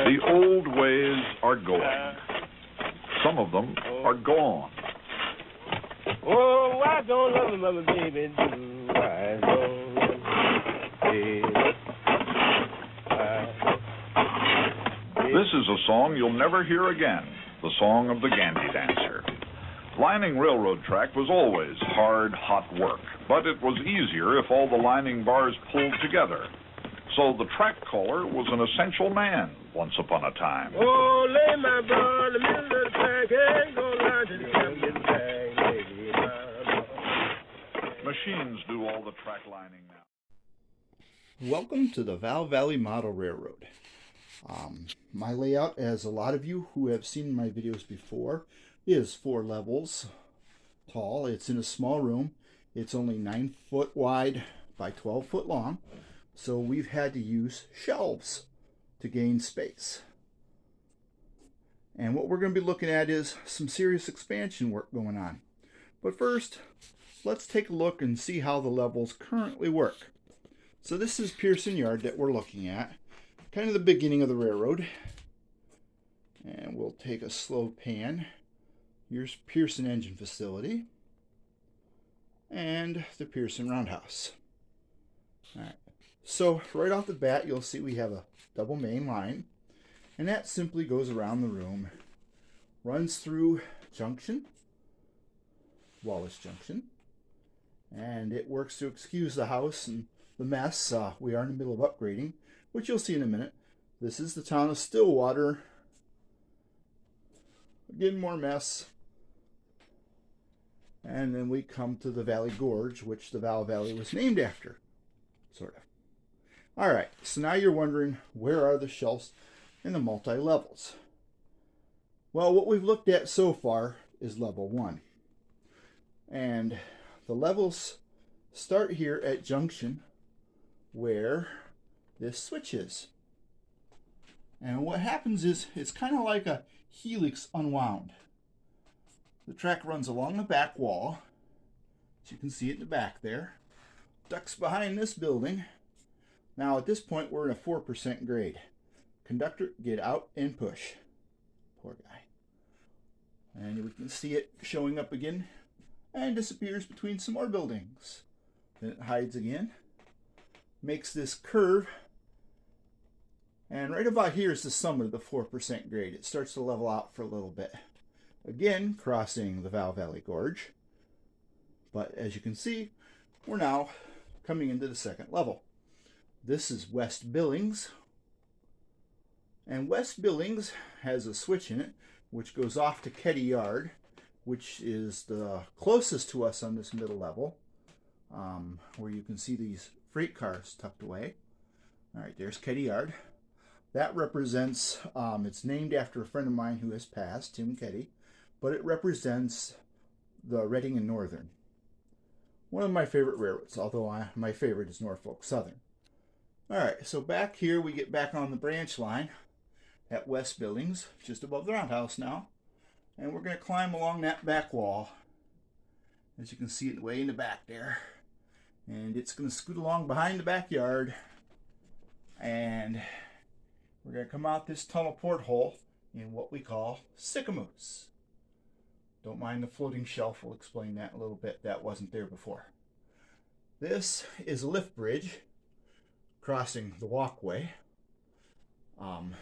The old ways are going. Some of them are gone. Oh, I don't love him, mama, baby, do I don't love him, baby. This is a song you'll never hear again, the song of the Gandy Dancer. Lining railroad track was always hard, hot work, but it was easier if all the lining bars pulled together. So the track caller was an essential man once upon a time. Oh, lay my ball in the middle of the track, ain't gonna lie to the captain back, lady, my ball. Machines do all the track lining now. Welcome to the Val Valley Model Railroad. My layout, as a lot of you who have seen my videos before, is 4 levels tall. It's in a small room. It's only 9 foot wide by 12 foot long. So we've had to use shelves to gain space. And what we're going to be looking at is some serious expansion work going on. But first, let's take a look and see how the levels currently work. So this is Pearson Yard that we're looking at. Kind of the beginning of the railroad. And we'll take a slow pan. Here's Pearson Engine Facility. And the Pearson Roundhouse. Alright. So right off the bat, you'll see we have a double main line, and that simply goes around the room, runs through Junction, Wallace Junction, and it works to excuse the house and the mess. We are in the middle of upgrading, which you'll see in a minute. This is the town of Stillwater. Again, more mess. And then we come to the Valley Gorge, which the Val Valley was named after, sort of. Alright, so now you're wondering, where are the shelves in the multi-levels? Well, what we've looked at so far is level 1. And the levels start here at Junction, where this switch is. And what happens is, it's kind of like a helix unwound. The track runs along the back wall, as you can see it in the back there, ducks behind this building. Now at this point we're in a 4% grade. Conductor, get out and push. Poor guy. And we can see it showing up again and disappears between some more buildings. Then it hides again. Makes this curve. And right about here is the summit of the 4% grade. It starts to level out for a little bit. Again, crossing the Val Valley Gorge. But as you can see, we're now coming into the second level. This is West Billings, and West Billings has a switch in it which goes off to Ketty Yard, which is the closest to us on this middle level, where you can see these freight cars tucked away. Alright, there's Ketty Yard. That represents, it's named after a friend of mine who has passed, Tim Ketty, but it represents the Reading and Northern. One of my favorite railroads, although my favorite is Norfolk Southern. Alright, so back here we get back on the branch line at West Billings, just above the roundhouse now. And we're going to climb along that back wall. As you can see it way in the back there. And it's going to scoot along behind the backyard. And we're going to come out this tunnel porthole in what we call Sycamoose. Don't mind the floating shelf, we'll explain that in a little bit. That wasn't there before. This is a lift bridge crossing the walkway, and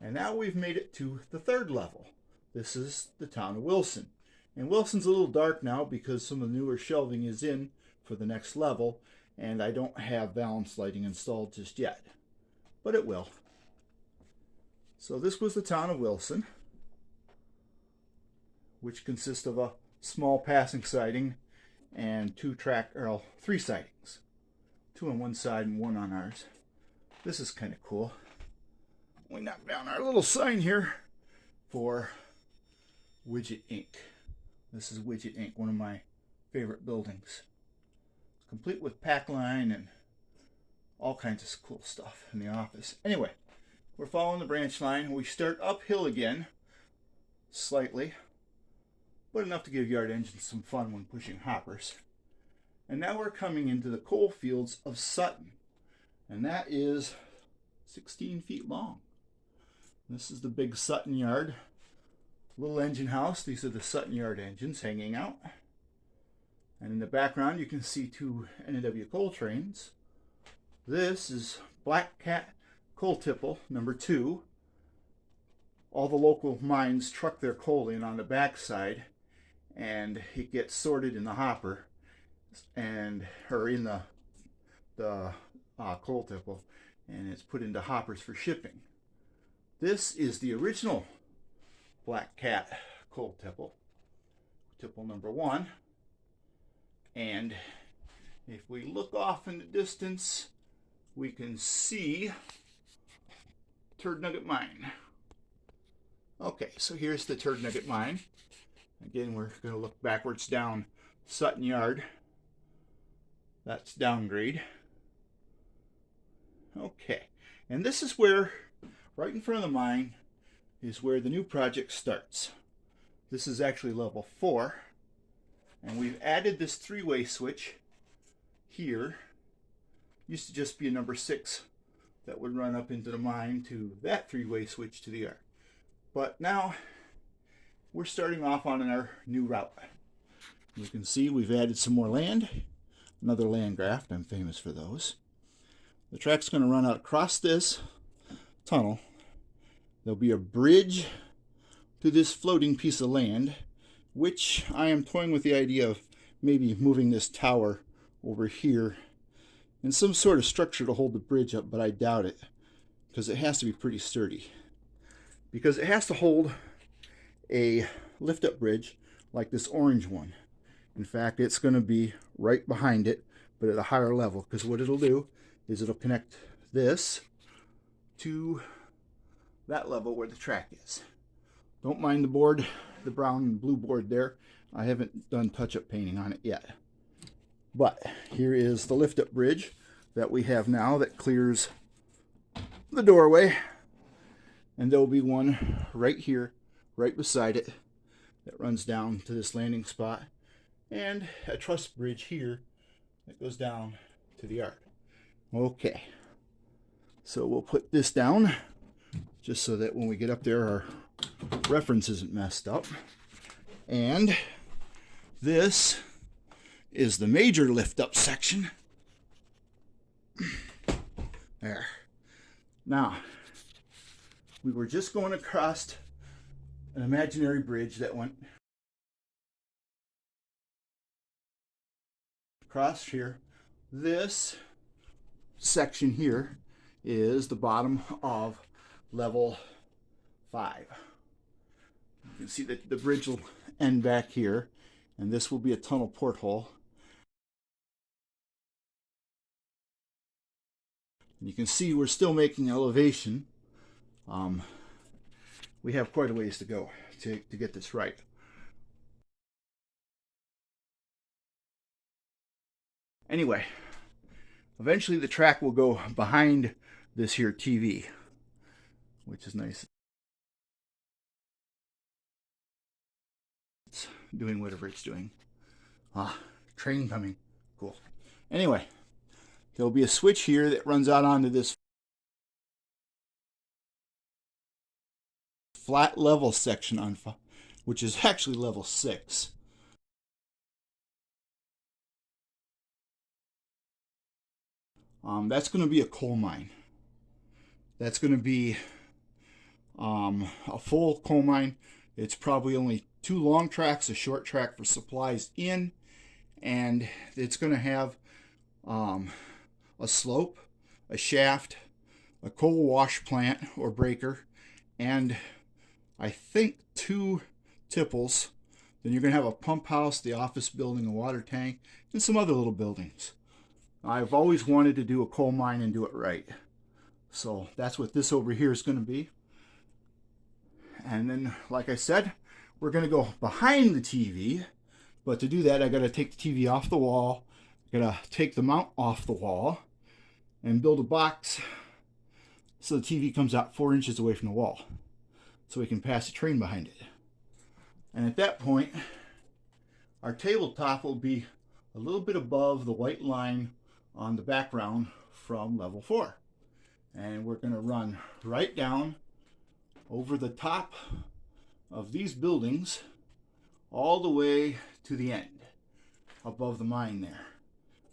now we've made it to the third level. This is the town of Wilson, and Wilson's a little dark now because some of the newer shelving is in for the next level, and I don't have valance lighting installed just yet, but it will. So this was the town of Wilson, which consists of a small passing siding and 3 sidings. 2 on one side and 1 on ours. This is kind of cool. We knocked down our little sign here for Widget Inc. This is Widget Inc., one of my favorite buildings. It's complete with pack line and all kinds of cool stuff in the office. Anyway, we're following the branch line. We start uphill again, slightly, but enough to give yard engines some fun when pushing hoppers. And now we're coming into the coal fields of Sutton, and that is 16 feet long. This is the big Sutton yard. Little engine house. These are the Sutton yard engines hanging out. And in the background you can see two NW coal trains. This is Black Cat coal tipple number 2. All the local mines truck their coal in on the backside, and it gets sorted in the hopper, or in the coal tipple, and it's put into hoppers for shipping. This is the original Black Cat coal tipple, tipple number 1. And if we look off in the distance, we can see Turd Nugget Mine. Okay, so here's the Turd Nugget Mine. Again, we're going to look backwards down Sutton Yard. That's downgrade. Okay, and this is where, right in front of the mine, is where the new project starts. This is actually level 4, and we've added this 3-way switch here. Used to just be a number 6 that would run up into the mine to that 3-way switch to the yard. But now we're starting off on our new route. You can see we've added some more land, another land graft. I'm famous for those. The track's going to run out across this tunnel. There'll be a bridge to this floating piece of land, which I am toying with the idea of maybe moving this tower over here and some sort of structure to hold the bridge up, but I doubt it, because it has to be pretty sturdy. Because it has to hold a lift-up bridge like this orange one. In fact, it's going to be right behind it, but at a higher level, because what it'll do is it'll connect this to that level where the track is. Don't mind the board, the brown and blue board there. I haven't done touch-up painting on it yet. But here is the lift-up bridge that we have now that clears the doorway. And there'll be one right here, right beside it, that runs down to this landing spot. And a truss bridge here that goes down to the yard. Okay, so we'll put this down just so that when we get up there our reference isn't messed up. And this is the major lift up section. There. Now, we were just going across an imaginary bridge that went across here. This section here is the bottom of level 5. You can see that the bridge will end back here, and this will be a tunnel porthole. And you can see we're still making elevation. We have quite a ways to go to get this right. Anyway, eventually the track will go behind this here TV, which is nice. It's doing whatever it's doing. Train coming. Cool. Anyway, there'll be a switch here that runs out onto this flat level section on, which is actually level 6. That's going to be a coal mine. That's going to be a full coal mine. It's probably only 2 long tracks, a short track for supplies in, and it's going to have a slope, a shaft, a coal wash plant or breaker, and I think 2 tipples. Then you're going to have a pump house, the office building, a water tank, and some other little buildings. I've always wanted to do a coal mine and do it right. So that's what this over here is going to be. And then, like I said, we're going to go behind the TV. But to do that, I got to take the TV off the wall. I got to take the mount off the wall and build a box so the TV comes out 4 inches away from the wall, so we can pass a train behind it. And at that point, our tabletop will be a little bit above the white line on the background from level 4. And we're going to run right down over the top of these buildings all the way to the end above the mine there.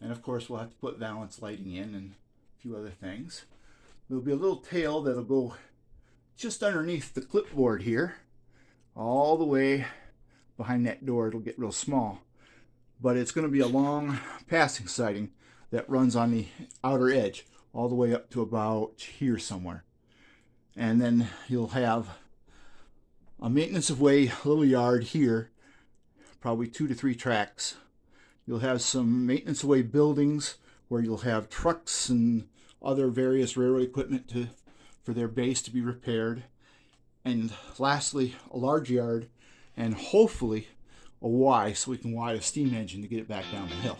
And of course we'll have to put valance lighting in and a few other things. There'll be a little tail that'll go just underneath the clipboard here, all the way behind that door. It'll get real small, but it's going to be a long passing siding that runs on the outer edge all the way up to about here somewhere. And then you'll have a maintenance of way little yard here, probably 2 to 3 tracks. You'll have some maintenance of way buildings where you'll have trucks and other various railroad equipment for their base to be repaired. And lastly, a large yard and hopefully a Y so we can Y a steam engine to get it back down the hill.